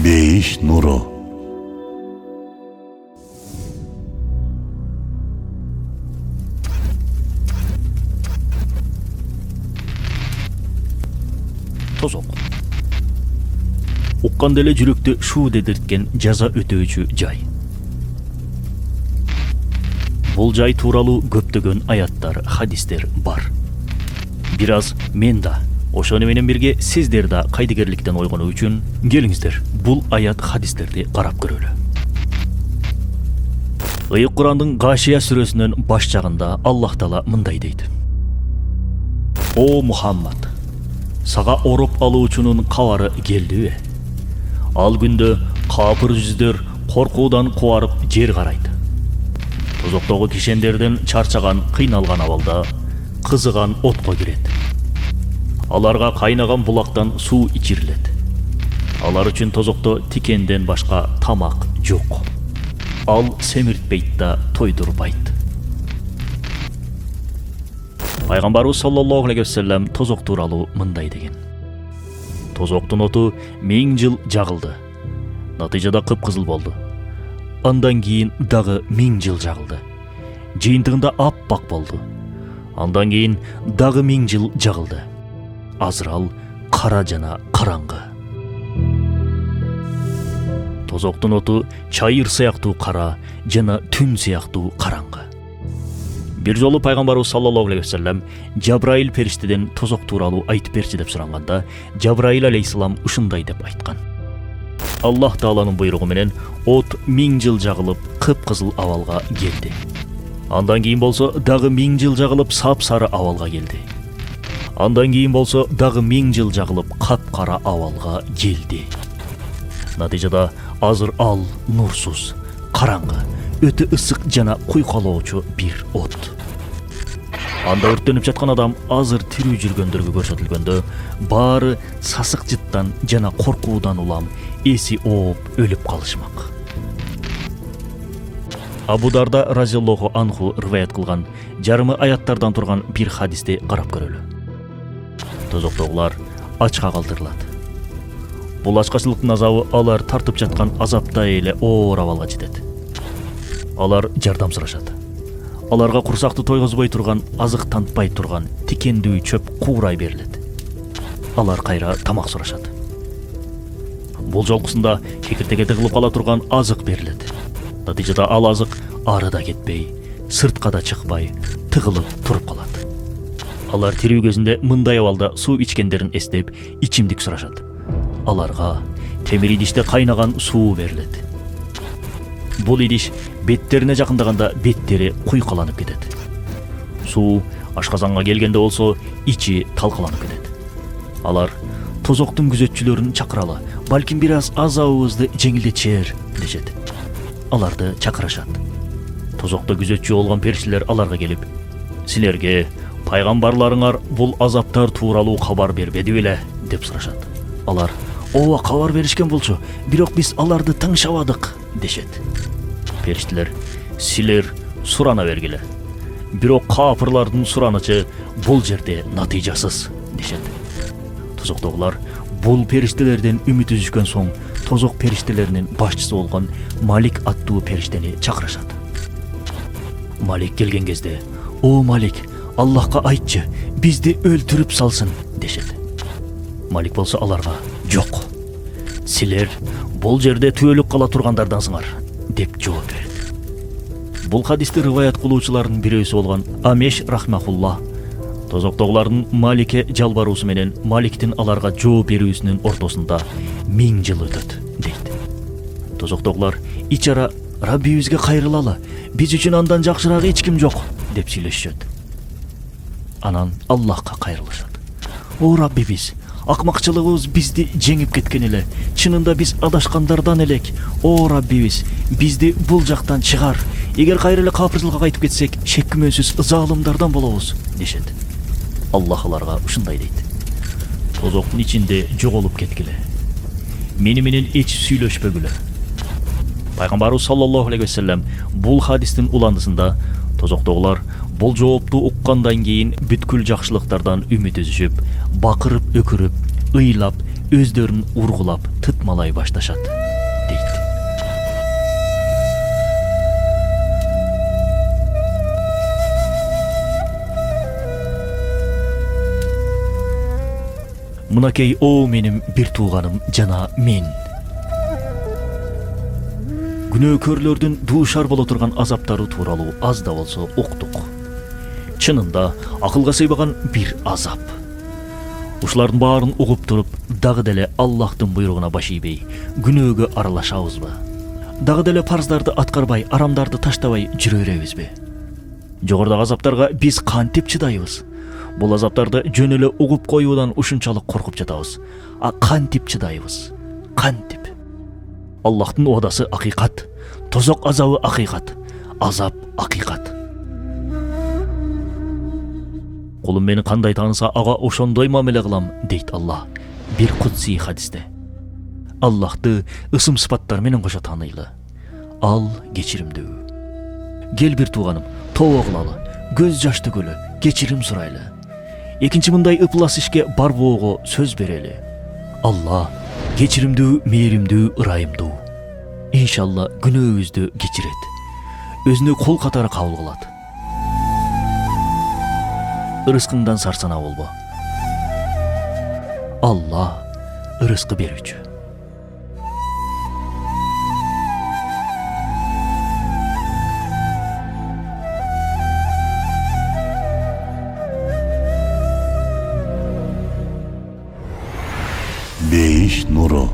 Бейиш нуру. Тозок. Укканда эле жүрөктү шуу дедирткен жаза өтөөчү жай. Бул жай тууралуу көптөгөн аяттар, хадистер бар. Бир аз мен да, ошону менен бирге сиздер да кайдыгерликтен ойгонуу үчүн келиңиздер, бул аят хадистерди карап көрөлү. Ыйык Курандын Гашия сүрөсүнүн баш жагында Аллах Таала мындай дейт: О Мухаммад, сага ороп алуучунун кабары келдиби? Ал күндө капыр жүздөр коркуудан кубарып жер карайт. Тозоктогу кишендерден чарчаган, кыйналган абалда кызыган отко кирет. Аларга кайнаган булактан суу ичирилет. Алар үчүн тозокто тикенден башка тамак жок. Ал семиртпейт да тойдурбайт. Пайгамбарыбыз саллаллаху алейхи вассалам тозок тууралуу мындай деген: Тозоктун оту 1000 жыл жагылды. Натыйжада кыпкызыл болду. Андан кийин дагы 1000 жыл жагылды. Жыйынтыгында аппак болду. Андан кийин дагы 1000 жыл жагылды. Азыр ал кара жана караңгы. Тозоктун оту чайыр сыяктуу кара жана түн сыяктуу караңгы. Бир жолу пайгамбарыбыз саллаллаху алейхи вассалам Жабраил периштеден тозок тууралуу айтып берчи деп суранганда, Жабраил алейхиссалам ушундай деп айткан: Аллах Тааланын буйругу менен от 1000 жыл жагылып кыпкызыл абалга келди. Андан кийин болсо дагы 1000 жыл жагылып сап-сары абалга келди. Андан кийин болсо дагы 1000 жыл жагылып капкара абалга келди. Натыйжада азыр ал нурсуз, караңгы, өтө ысык жана куйкалоочу бир от. Анда өрттөнүп жаткан адам азыр тирүү жүргөндөргө көрсөтүлгөндө баары сасык жыттан жана коркуудан улам эси ооп өлүп калышмак. Абу Дарда разияллаху анху риваят кылган жарымы аяттардан турган бир хадисти карап көрөлү. Тозоктогулар ачка калтырылат. Бул ачкачылыктын азабы алар тартып жаткан азаптай эле оор абалга жетет. Алар жардам сурашат. Аларга курсакты тойгозбой турган, азык тантпай турган тикендүү чөп куурай берилет. Алар кайра тамак сурашат. Бул жолкусунда кекиртеге тыгылып кала турган азык берилет. Натыйжада ал азык ары да кетпей, сыртка да чыкпай, тыгылып туруп калат. Алар тирүү кезинде мындай абалда суу ичкендерин эстеп, ичимдик сурашат. Аларга темир идиште кайнаган суу берилет. Бул идиш беттерине жакындаганда беттери куйкаланып кетет. Суу ашказанга келгенде болсо ичи талкаланып кетет. Алар тозоктун күзөтчүлөрүн чакыралы, балким бир аз азабыбызды жеңилдетер дешет. Аларды чакырышат. Тозокто күзөтчү болгон периштелер аларга келип: "Силерге пайгамбарларыңар бул азаптар тууралуу кабар бербеди беле?" деп сурашат. Алар: "Ооба, кабар беришкен болчу, бирок биз аларды тыңшабадык" дешет. Периштелер: "Силер сурана бергиле. Бирок капырлардын суранычы бул жерде натыйжасыз" дешет. Тозоктогулар бул периштелерден үмүт үзүшкөн соң тозок периштелеринин башчысы болгон Малик аттуу периштени чакырышат. Малик келген кезде: "О Малик, Аллахка айтчы, бизди өлтүрүп салсын" дешет. Малик болсо аларга: "Жок. Силер бул жерде түбөлүк кала тургандардансыңар" деп жооп берет. Бул хадисти риваят кылуучулардын бирөөсү болгон Амеш рахмахулла тозоктогулардын Маликке жалбаруусу менен Маликтин аларга жооп берүүсүнүн ортосунда 1000 жыл өтөт дейт. Тозоктогулар ичара Раббибизге кайрылалы, биз үчүн андан жакшыраак эч ким жок деп сүйлөшүшөт. Анан Аллахка кайрылышат. О Раббибиз, акмакчылыгыбыз бизди жеңип кеткен эле. Чынында биз адашкандардан элек. О Раббибиз, бизди бул жактан чыгар. Эгер кайра эле капырчылыкка кайтып кетсек, шек күмөнсүз залымдардан болобуз дешет. Аллах аларга ушундай дейт: Тозоктун ичинде жоголуп кеткиле. Мени менен эч сүйлөшпөгүлө. Пайгамбарыбыз саллаллаху алейхи вассалам бул хадистин уландысында тозоктогулар бул жоопту уккандан кийин бүткүл жакшылыктардан үмүт үзүшүп, бакырып өкүрүп, ыйлап, өздөрүн ургулап тытмалай башташат дейт. Мынакей о менин бир тууганым жана мен. Күнөөкөрлөрдүн дуушар боло турган азаптары тууралуу аз да болсо уктук. Чынында акылга сыйбаган бир азап. Ушулардын баарын угуп туруп, дагы деле Аллахтын буйругуна баш ийбей, күнөөгө аралашабызбы? Дагы деле парздарды аткарбай, арамдарды таштабай жүрө беребизби? Жогорудагы азаптарга биз кантип чыдайбыз? Бул азаптарды жөн эле угуп коюудан ушунчалык коркуп жатабыз. А кантип чыдайбыз? Кантип? Аллахтын уадасы акыйкат, тозок азабы акыйкат, азап акыйкат. Кулум мени кандай тааныса, ага ошондой мамиле кылам, дейт Аллах бир кудси хадисте. Аллахты ысым сыпаттар менен кошо тааныйлы. Ал кечиримдүү. Кел бир тууганым, тобо кылалы, көз жаш төгөлү, кечирим сурайлы. Экинчи мындай ыплас ишке барбоого сөз берели. Алла кечиримдүү, мээримдүү, ырайымдуу. Иншалла күнөөбүздү кечирет. Өзүнө кол катары кабыл кылат. Ырыскыңдан сарсана болбо. Алла ырыскы берүүчү. Бейиш нуру.